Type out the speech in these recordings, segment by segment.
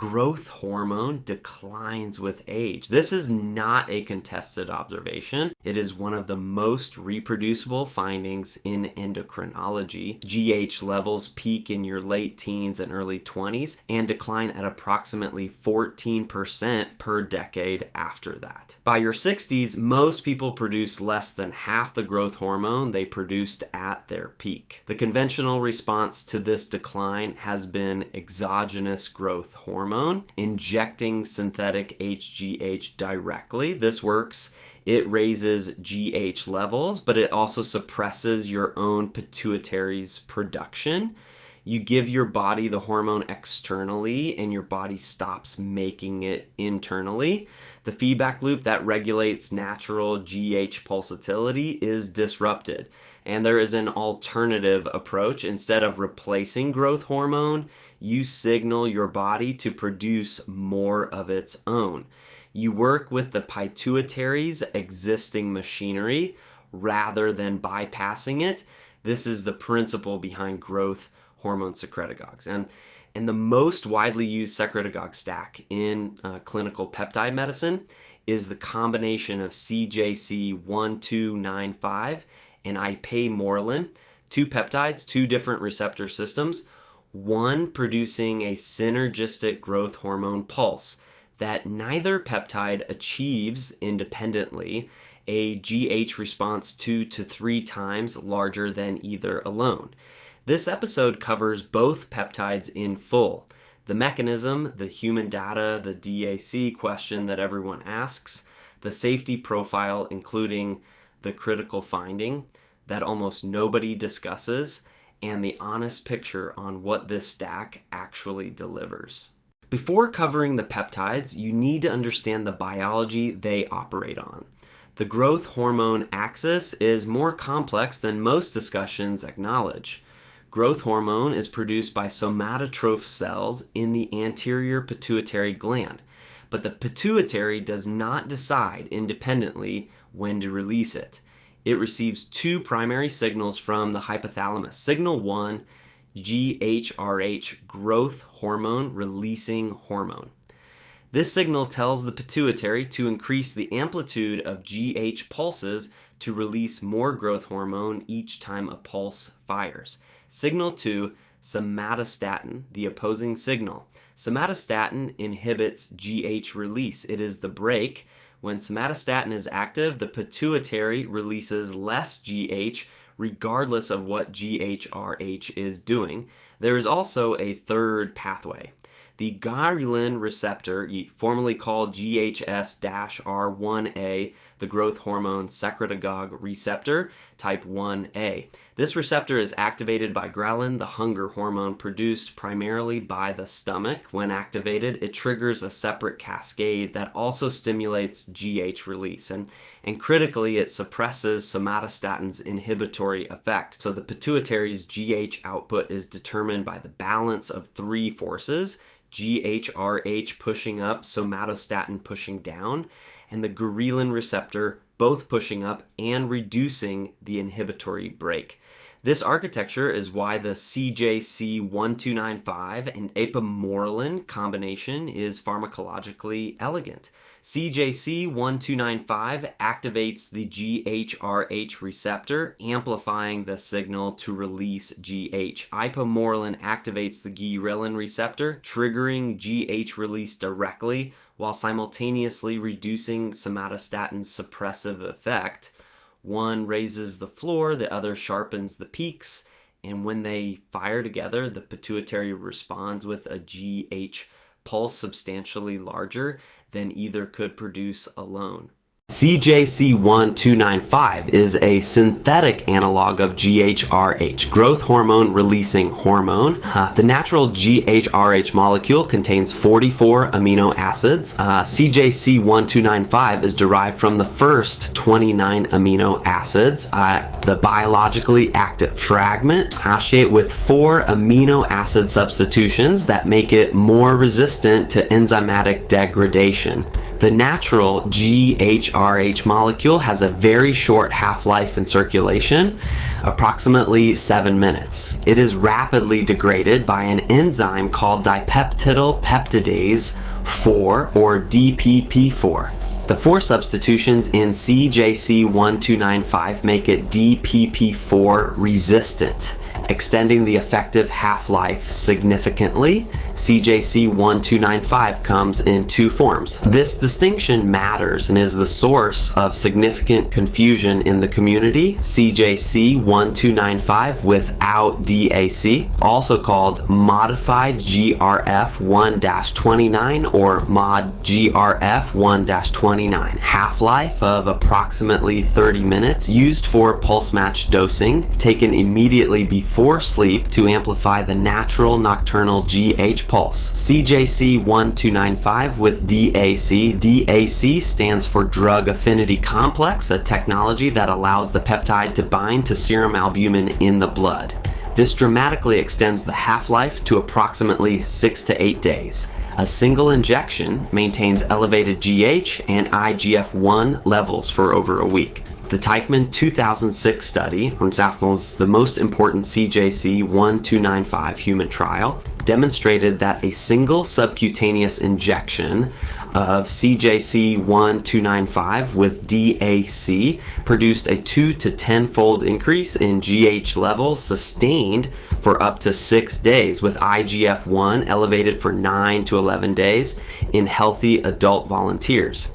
growth hormone declines with age. This is not a contested observation. It is one of the most reproducible findings in endocrinology. GH levels peak in your late teens and early 20s and decline at approximately 14% per decade after that. By your 60s, most people produce less than half the growth hormone they produced at their peak. The conventional response to this decline has been exogenous growth hormone, injecting synthetic HGH directly. This works. It raises GH levels, but it also suppresses your own pituitary's production. You give your body the hormone externally and your body stops making it internally. The feedback loop that regulates natural GH pulsatility is disrupted. And there is an alternative approach. Instead of replacing growth hormone, you signal your body to produce more of its own. You work with the pituitary's existing machinery rather than bypassing it. This is the principle behind growth hormone secretagogues. And the most widely used secretagogue stack in clinical peptide medicine is the combination of CJC-1295 and Ipamorelin, two peptides, two different receptor systems, one producing a synergistic growth hormone pulse that neither peptide achieves independently, a GH response 2 to 3 times larger than either alone. This episode covers both peptides in full. The mechanism, the human data, the DAC question that everyone asks, the safety profile, including the critical finding that almost nobody discusses, and the honest picture on what this stack actually delivers. Before covering the peptides, you need to understand the biology they operate on. The growth hormone axis is more complex than most discussions acknowledge. Growth hormone is produced by somatotroph cells in the anterior pituitary gland, but the pituitary does not decide independently when to release it. It receives two primary signals from the hypothalamus. Signal 1, GHRH, growth hormone releasing hormone. This signal tells the pituitary to increase the amplitude of GH pulses to release more growth hormone each time a pulse fires. Signal 2, somatostatin, the opposing signal. Somatostatin inhibits GH release. It is the brake. When somatostatin is active, the pituitary releases less GH regardless of what GHRH is doing. There is also a third pathway. The ghrelin receptor, formerly called GHS-R1A, the growth hormone secretagogue receptor, type 1A. This receptor is activated by ghrelin, the hunger hormone produced primarily by the stomach. When activated, it triggers a separate cascade that also stimulates GH release. And critically, it suppresses somatostatin's inhibitory effect. So the pituitary's GH output is determined by the balance of three forces: GHRH pushing up, somatostatin pushing down, and the ghrelin receptor both pushing up and reducing the inhibitory brake. This architecture is why the CJC-1295 and Ipamorelin combination is pharmacologically elegant. CJC-1295 activates the GHRH receptor, amplifying the signal to release GH. Ipamorelin activates the ghrelin receptor, triggering GH release directly while simultaneously reducing somatostatin's suppressive effect. One raises the floor, the other sharpens the peaks, and when they fire together, the pituitary responds with a GH pulse substantially larger than either could produce alone. CJC-1295 is a synthetic analog of GHRH, growth hormone releasing hormone. The natural GHRH molecule contains 44 amino acids. CJC-1295 is derived from the first 29 amino acids. The biologically active fragment associated with 4 amino acid substitutions that make it more resistant to enzymatic degradation. The natural GHRH GHRH molecule has a very short half-life in circulation, approximately 7 minutes. It is rapidly degraded by an enzyme called dipeptidyl peptidase 4 or DPP4. The 4 substitutions in CJC-1295 make it DPP4 resistant, extending the effective half-life significantly. CJC-1295 comes in 2 forms. This distinction matters and is the source of significant confusion in the community. CJC-1295 without DAC, also called modified GRF1-29 or mod GRF1-29. Half-life of approximately 30 minutes, used for pulse match dosing, taken immediately before sleep to amplify the natural nocturnal GH pulse. CJC-1295 with DAC. DAC stands for Drug Affinity Complex, a technology that allows the peptide to bind to serum albumin in the blood. This dramatically extends the half-life to approximately 6 to 8 days. A single injection maintains elevated GH and IGF-1 levels for over a week. The Teichman 2006 study, which was the most important CJC-1295 human trial, demonstrated that a single subcutaneous injection of CJC-1295 with DAC produced a 2 to 10-fold increase in GH levels sustained for up to 6 days, with IGF-1 elevated for 9 to 11 days in healthy adult volunteers.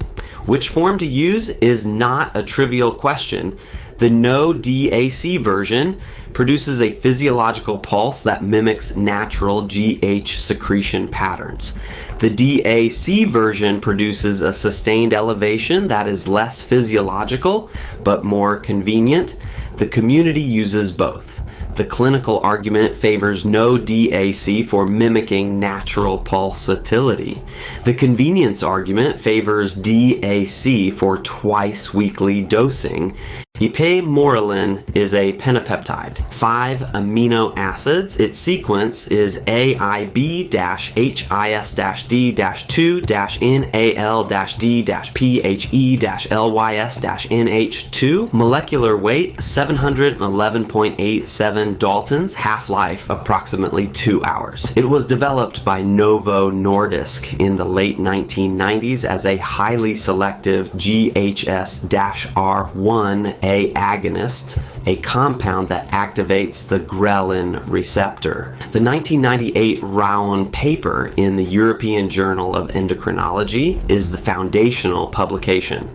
Which form to use is not a trivial question. The no-DAC version produces a physiological pulse that mimics natural GH secretion patterns. The DAC version produces a sustained elevation that is less physiological but more convenient. The community uses both. The clinical argument favors no-DAC for mimicking natural pulsatility. The convenience argument favors DAC for twice-weekly dosing. Ipamorelin is a pentapeptide, 5 amino acids. Its sequence is AIB-HIS-D-2-NAL-D-PHE-LYS-NH2. Molecular weight 711.87 Daltons. Half-life approximately 2 hours. It was developed by Novo Nordisk in the late 1990s as a highly selective GHS-R1 agonist, a compound that activates the ghrelin receptor. The 1998 Rowan paper in the European Journal of Endocrinology is the foundational publication.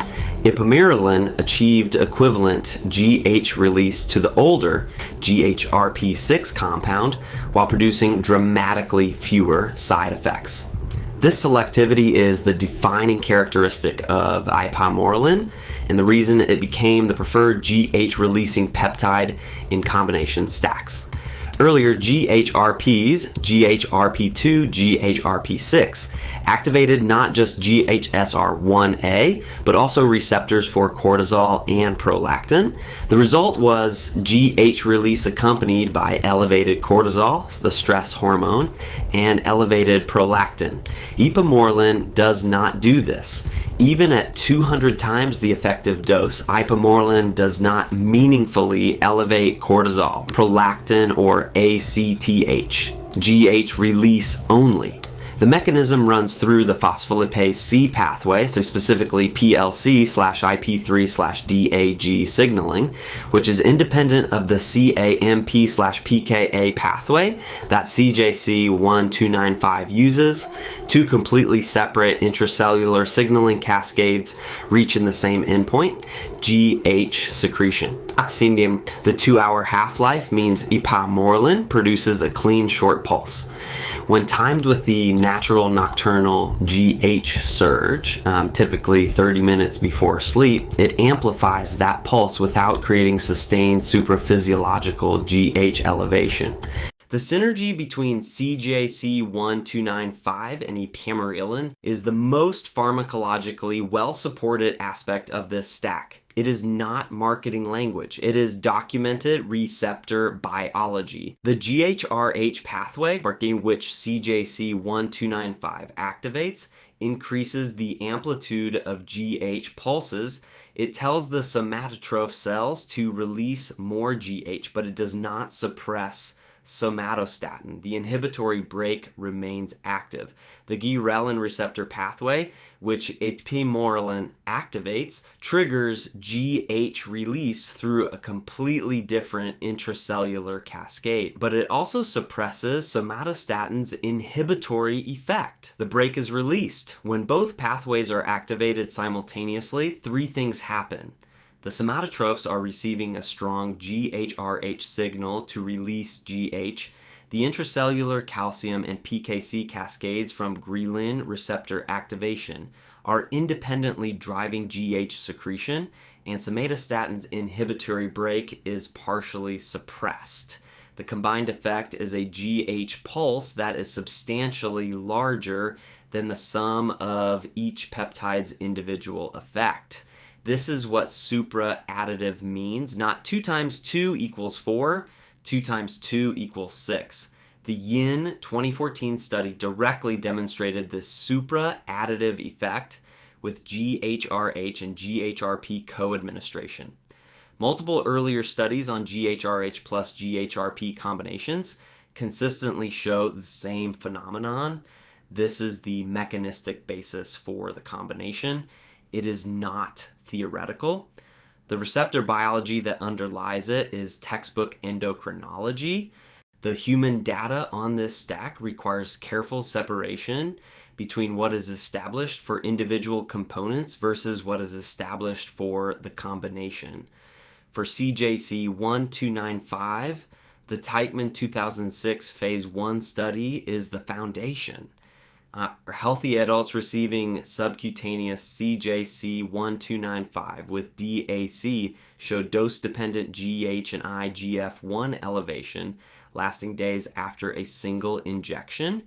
Ipamorelin achieved equivalent GH release to the older GHRP6 compound while producing dramatically fewer side effects. This selectivity is the defining characteristic of Ipamorelin and the reason it became the preferred GH releasing peptide in combination stacks. Earlier GHRPs, GHRP2, GHRP6, activated not just GHSR1A, but also receptors for cortisol and prolactin. The result was GH release accompanied by elevated cortisol, the stress hormone, and elevated prolactin. Ipamorelin does not do this. Even at 200 times the effective dose, Ipamorelin does not meaningfully elevate cortisol, prolactin, or ACTH. GH release only. The mechanism runs through the phospholipase C pathway, so specifically PLC/IP3/DAG signaling, which is independent of the CAMP/PKA pathway that CJC-1295 uses. 2 completely separate intracellular signaling cascades reach in the same endpoint, GH secretion. The 2-hour half-life means Ipamorelin produces a clean short pulse. When timed with the natural nocturnal GH surge, typically 30 minutes before sleep, it amplifies that pulse without creating sustained supraphysiological GH elevation. The synergy between CJC-1295 and Ipamorelin is the most pharmacologically well-supported aspect of this stack. It is not marketing language. It is documented receptor biology. The GHRH pathway, marking which CJC-1295 activates, increases the amplitude of GH pulses. It tells the somatotroph cells to release more GH, but it does not suppress somatostatin. The inhibitory brake remains active. The ghrelin receptor pathway, which Ipamorelin activates, triggers GH release through a completely different intracellular cascade, but it also suppresses somatostatin's inhibitory effect. The brake is released. When both pathways are activated simultaneously, three things happen. The somatotrophs are receiving a strong GHRH signal to release GH. The intracellular calcium and PKC cascades from ghrelin receptor activation are independently driving GH secretion, and somatostatin's inhibitory brake is partially suppressed. The combined effect is a GH pulse that is substantially larger than the sum of each peptide's individual effect. This is what supra-additive means. Not 2 times 2 equals 4, 2 times 2 equals 6. The Yin 2014 study directly demonstrated this supra-additive effect with GHRH and GHRP co-administration. Multiple earlier studies on GHRH plus GHRP combinations consistently show the same phenomenon. This is the mechanistic basis for the combination. It is not theoretical. The receptor biology that underlies it is textbook endocrinology. The human data on this stack requires careful separation between what is established for individual components versus what is established for the combination. For CJC-1295, the Teichman 2006 phase 1 study is the foundation. Healthy adults receiving subcutaneous CJC-1295 with DAC showed dose-dependent GH and IGF-1 elevation lasting days after a single injection.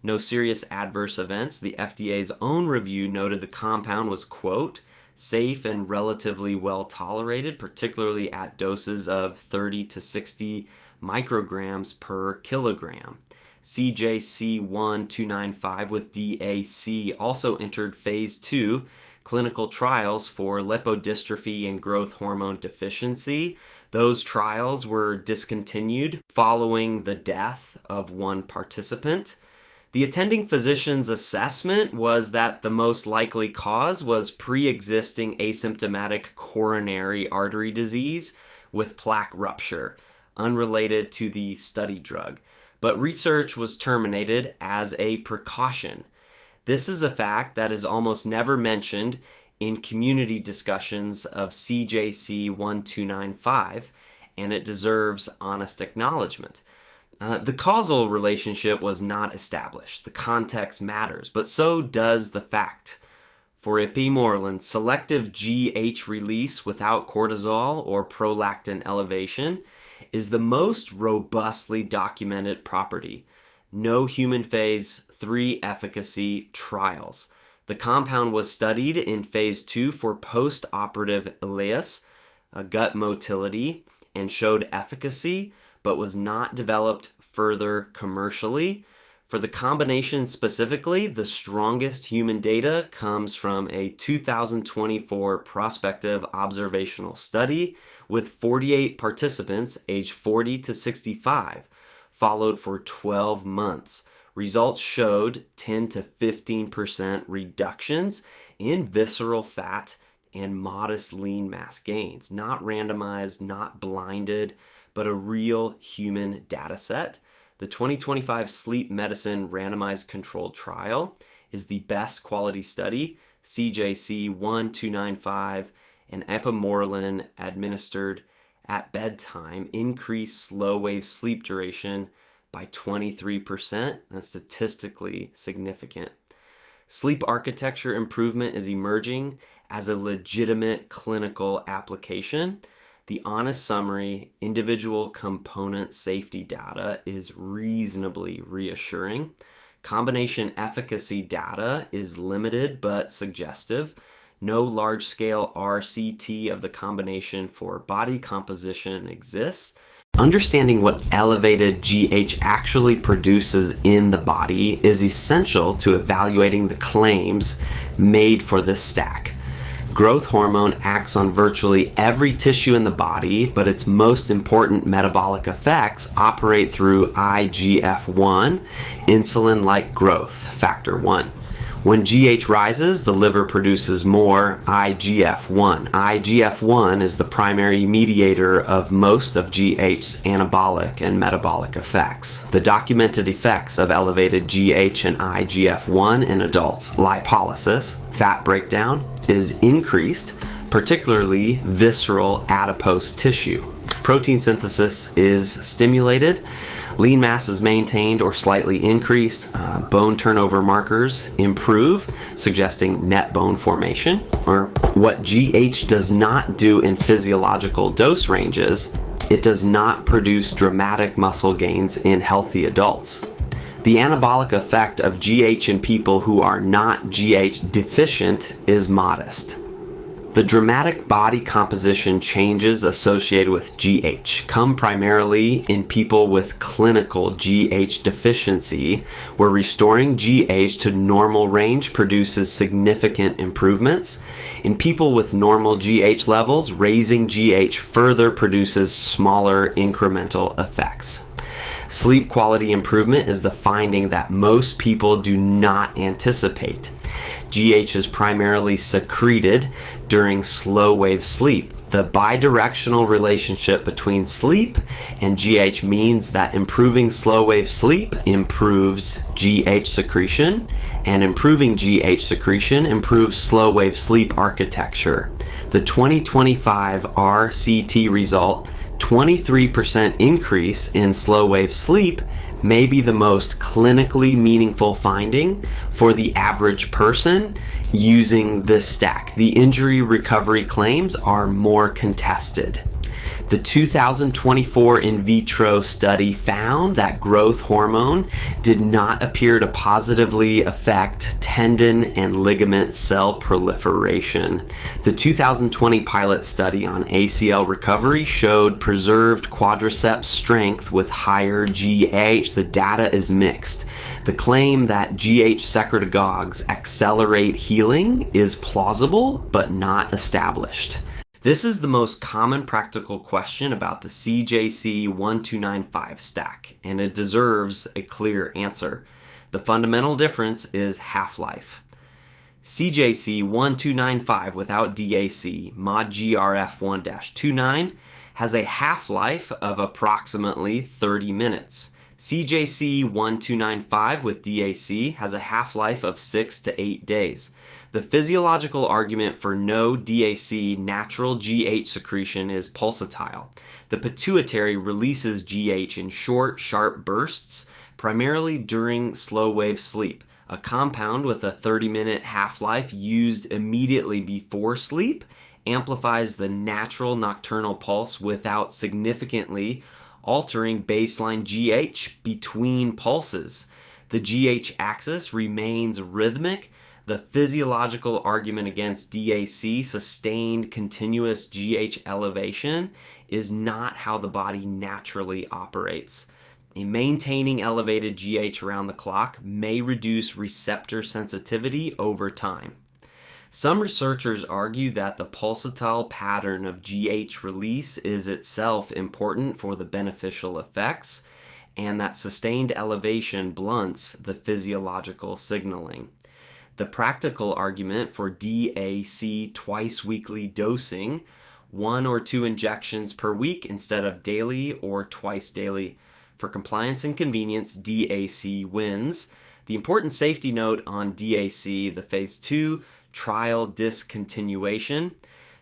No serious adverse events. The FDA's own review noted the compound was, quote, safe and relatively well tolerated, particularly at doses of 30 to 60 micrograms per kilogram. CJC-1295 with DAC also entered phase 2 clinical trials for lipodystrophy and growth hormone deficiency. Those trials were discontinued following the death of one participant. The attending physician's assessment was that the most likely cause was pre-existing asymptomatic coronary artery disease with plaque rupture, unrelated to the study drug. But research was terminated as a precaution. This is a fact that is almost never mentioned in community discussions of CJC-1295, and it deserves honest acknowledgement. The causal relationship was not established. The context matters, but so does the fact. For Ipamorelin, selective GH release without cortisol or prolactin elevation is the most robustly documented property. No human phase 3 efficacy trials. The compound was studied in phase 2 for post-operative ileus, gut motility, and showed efficacy, but was not developed further commercially. For the combination specifically, the strongest human data comes from a 2024 prospective observational study with 48 participants aged 40 to 65, followed for 12 months. Results showed 10 to 15% reductions in visceral fat and modest lean mass gains. Not randomized, not blinded, but a real human data set. The 2025 Sleep Medicine randomized controlled trial is the best quality study. CJC-1295 and Ipamorelin administered at bedtime increased slow wave sleep duration by 23%. That's statistically significant. Sleep architecture improvement is emerging as a legitimate clinical application. The honest summary, individual component safety data is reasonably reassuring. Combination efficacy data is limited but suggestive. No large-scale RCT of the combination for body composition exists. Understanding what elevated GH actually produces in the body is essential to evaluating the claims made for this stack. Growth hormone acts on virtually every tissue in the body, but its most important metabolic effects operate through IGF-1, insulin-like growth factor 1. When GH rises, the liver produces more IGF-1. IGF-1 is the primary mediator of most of GH's anabolic and metabolic effects. The documented effects of elevated GH and IGF-1 in adults: lipolysis, fat breakdown, is increased, particularly visceral adipose tissue. Protein synthesis is stimulated. Lean mass is maintained or slightly increased. Bone turnover markers improve, suggesting net bone formation. Or what GH does not do in physiological dose ranges, it does not produce dramatic muscle gains in healthy adults. The anabolic effect of GH in people who are not GH deficient is modest. The dramatic body composition changes associated with GH come primarily in people with clinical GH deficiency, where restoring GH to normal range produces significant improvements. In people with normal GH levels, raising GH further produces smaller incremental effects. Sleep quality improvement is the finding that most people do not anticipate. GH is primarily secreted during slow-wave sleep. The bidirectional relationship between sleep and GH means that improving slow-wave sleep improves GH secretion, and improving GH secretion improves slow-wave sleep architecture. The 2025 RCT result, 23% increase in slow-wave sleep, may be the most clinically meaningful finding for the average person using this stack. The injury recovery claims are more contested. The 2024 in vitro study found that growth hormone did not appear to positively affect tendon and ligament cell proliferation. The 2020 pilot study on ACL recovery showed preserved quadriceps strength with higher GH. The data is mixed. The claim that GH secretagogues accelerate healing is plausible but not established. This is the most common practical question about the CJC-1295 stack, and it deserves a clear answer. The fundamental difference is half-life. CJC-1295 without DAC, mod GRF1-29, has a half-life of approximately 30 minutes. CJC-1295 with DAC has a half-life of 6 to 8 days. The physiological argument for no DAC natural GH secretion is pulsatile. The pituitary releases GH in short, sharp bursts, primarily during slow-wave sleep. A compound with a 30-minute half-life used immediately before sleep amplifies the natural nocturnal pulse without significantly altering baseline GH between pulses. The GH axis remains rhythmic. The physiological argument against DAC, sustained continuous GH elevation, is not how the body naturally operates. Maintaining elevated GH around the clock may reduce receptor sensitivity over time. Some researchers argue that the pulsatile pattern of GH release is itself important for the beneficial effects, and that sustained elevation blunts the physiological signaling. The practical argument for DAC twice-weekly dosing, 1 or 2 injections per week instead of daily or twice daily. For compliance and convenience, DAC wins. The important safety note on DAC, the phase 2 trial discontinuation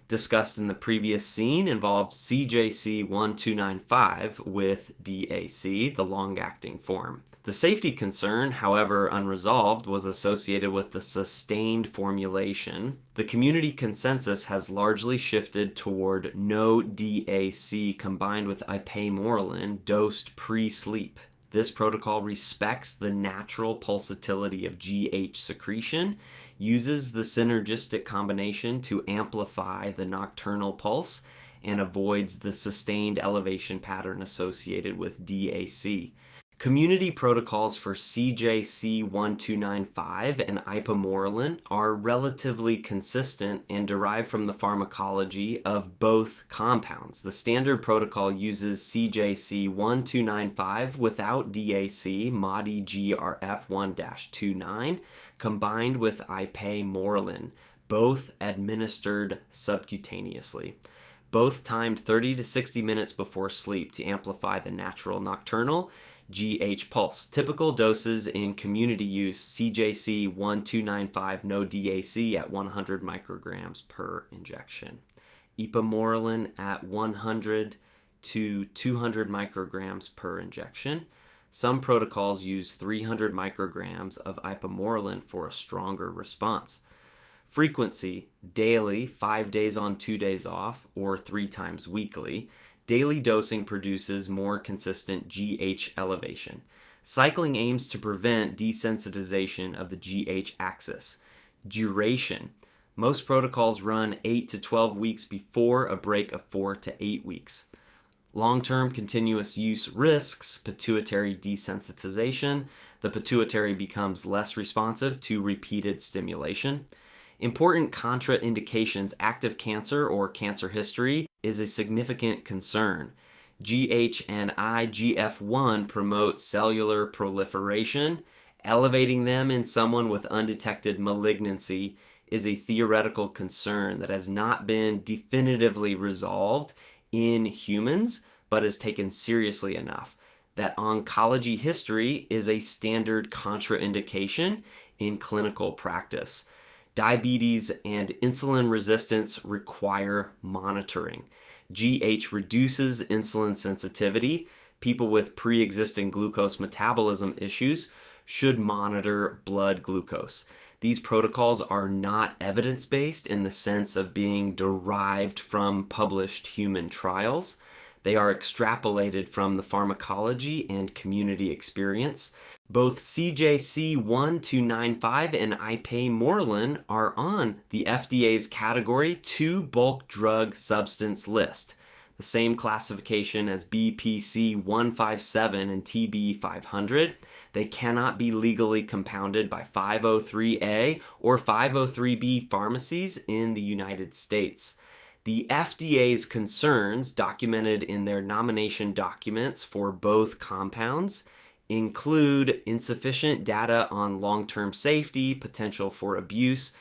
discussed in the previous scene, involved CJC-1295 with DAC, the long-acting form. The safety concern, however unresolved, was associated with the sustained formulation. The community consensus has largely shifted toward no-DAC combined with Ipamorelin dosed pre-sleep. This protocol respects the natural pulsatility of GH secretion, uses the synergistic combination to amplify the nocturnal pulse, and avoids the sustained elevation pattern associated with DAC. Community protocols for CJC-1295 and Ipamorelin are relatively consistent and derive from the pharmacology of both compounds. The standard protocol uses CJC-1295 without DAC, MADI GRF1-29, combined with Ipamorelin, both administered subcutaneously. Both timed 30 to 60 minutes before sleep to amplify the natural nocturnal GH pulse. Typical doses in community use: CJC-1295 no-DAC at 100 micrograms per injection. Ipamorelin at 100 to 200 micrograms per injection. Some protocols use 300 micrograms of Ipamorelin for a stronger response. Frequency: daily, 5 days on, 2 days off, or 3 times weekly. Daily dosing produces more consistent GH elevation. Cycling aims to prevent desensitization of the GH axis. Duration: most protocols run 8 to 12 weeks before a break of 4 to 8 weeks. Long-term continuous use risks: pituitary desensitization. The pituitary becomes less responsive to repeated stimulation. Important contraindications: active cancer or cancer history is a significant concern. GH and IGF-1 promote cellular proliferation. Elevating them in someone with undetected malignancy is a theoretical concern that has not been definitively resolved in humans, but is taken seriously enough that oncology history is a standard contraindication in clinical practice. Diabetes and insulin resistance require monitoring. GH reduces insulin sensitivity. People with pre-existing glucose metabolism issues should monitor blood glucose. These protocols are not evidence-based in the sense of being derived from published human trials. They are extrapolated from the pharmacology and community experience. Both CJC-1295 and Ipamorelin are on the FDA's Category 2 bulk drug substance list, the same classification as BPC 157 and TB 500. They cannot be legally compounded by 503A or 503B pharmacies in the United States. The FDA's concerns, documented in their nomination documents for both compounds, include insufficient data on long-term safety, potential for abuse,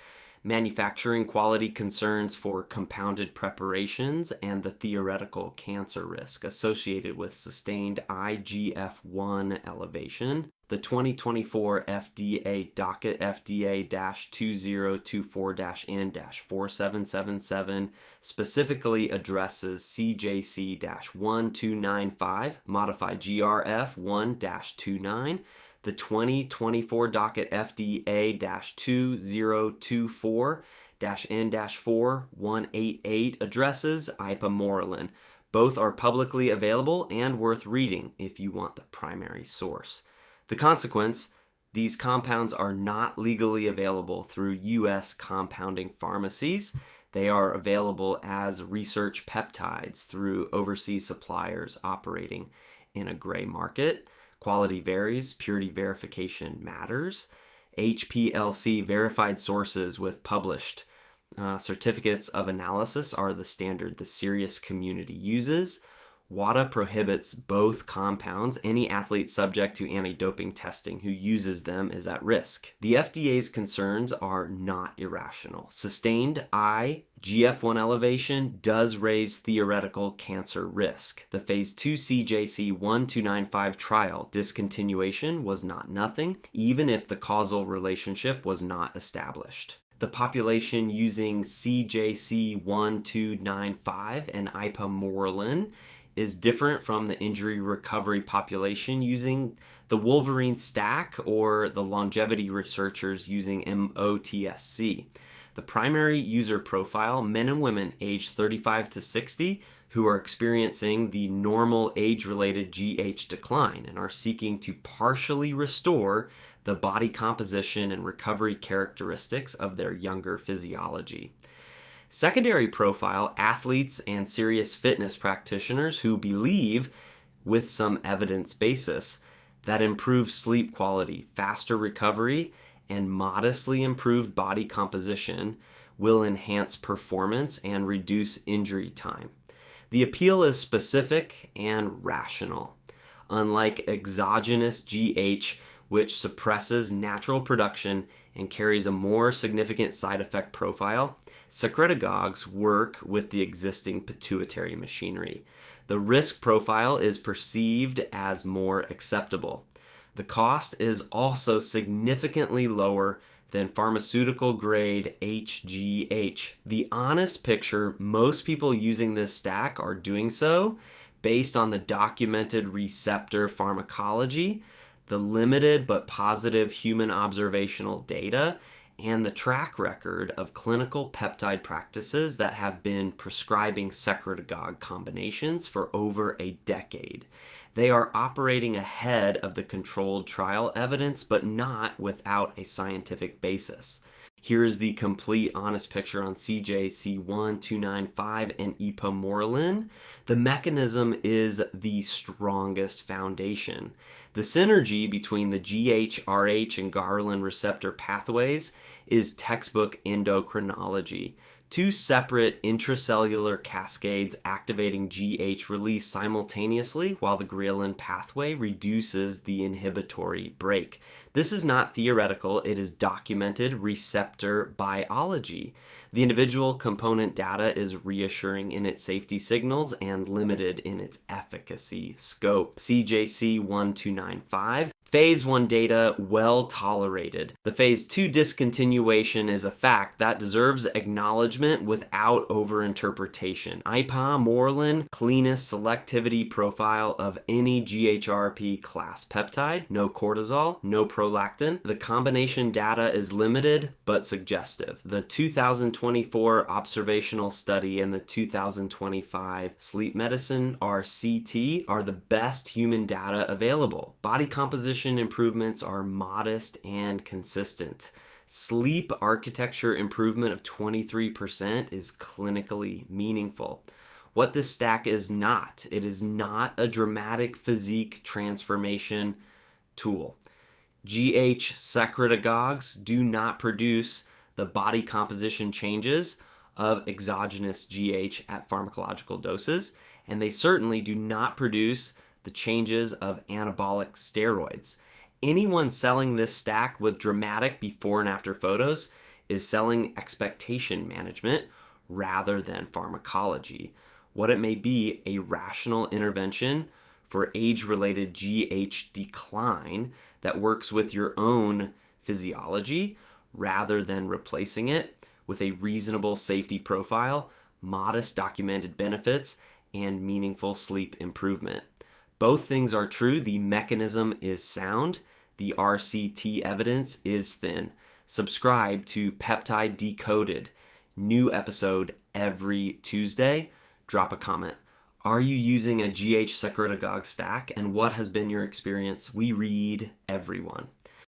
manufacturing quality concerns for compounded preparations, and the theoretical cancer risk associated with sustained IGF-1 elevation. The 2024 FDA docket FDA-2024-N-4777 specifically addresses CJC-1295, modified GRF1-29. The 2024 docket FDA-2024-N-4188 addresses Ipamorelin. Both are publicly available and worth reading if you want the primary source. The consequence: these compounds are not legally available through U.S. compounding pharmacies. They are available as research peptides through overseas suppliers operating in a gray market. Quality varies, purity verification matters. HPLC verified sources with published certificates of analysis are the standard the serious community uses. WADA prohibits both compounds. Any athlete subject to anti-doping testing who uses them is at risk. The FDA's concerns are not irrational. Sustained IGF-1 elevation does raise theoretical cancer risk. The phase 2 CJC-1295 trial discontinuation was not nothing, even if the causal relationship was not established. The population using CJC-1295 and Ipamorelin is different from the injury recovery population using the Wolverine stack or the longevity researchers using MOTSC. The primary user profile, men and women aged 35 to 60 who are experiencing the normal age-related GH decline and are seeking to partially restore the body composition and recovery characteristics of their younger physiology. Secondary profile, athletes and serious fitness practitioners who believe, with some evidence basis, that improved sleep quality, faster recovery, and modestly improved body composition will enhance performance and reduce injury time. The appeal is specific and rational. Unlike exogenous GH, which suppresses natural production and carries a more significant side effect profile, secretagogues work with the existing pituitary machinery. The risk profile is perceived as more acceptable. The cost is also significantly lower than pharmaceutical grade HGH. The honest picture, most people using this stack are doing so based on the documented receptor pharmacology, the limited but positive human observational data, and the track record of clinical peptide practices that have been prescribing secretagogue combinations for over a decade. They are operating ahead of the controlled trial evidence, but not without a scientific basis. Here's the complete honest picture on CJC-1295 and Ipamorelin. The mechanism is the strongest foundation. The synergy between the GHRH and ghrelin receptor pathways is textbook endocrinology. Two separate intracellular cascades activating GH release simultaneously while the ghrelin pathway reduces the inhibitory brake. This is not theoretical, it is documented receptor biology. The individual component data is reassuring in its safety signals and limited in its efficacy scope. CJC-1295. Phase 1 data well tolerated. The Phase 2 discontinuation is a fact that deserves acknowledgement without overinterpretation. Ipamorelin, cleanest selectivity profile of any GHRP class peptide, no cortisol, no prolactin. The combination data is limited but suggestive. The 2024 observational study and the 2025 Sleep Medicine RCT are the best human data available. Body composition improvements are modest and consistent. Sleep architecture improvement of 23% is clinically meaningful. What this stack is not, it is not a dramatic physique transformation tool. GH secretagogues do not produce the body composition changes of exogenous GH at pharmacological doses, and they certainly do not produce the changes of anabolic steroids. Anyone selling this stack with dramatic before and after photos is selling expectation management rather than pharmacology. What it may be, a rational intervention for age-related GH decline that works with your own physiology rather than replacing it with a reasonable safety profile, modest documented benefits, and meaningful sleep improvement. Both things are true. The mechanism is sound. The RCT evidence is thin. Subscribe to Peptide Decoded. New episode every Tuesday. Drop a comment. Are you using a GH secretagogue stack, and what has been your experience? We read everyone.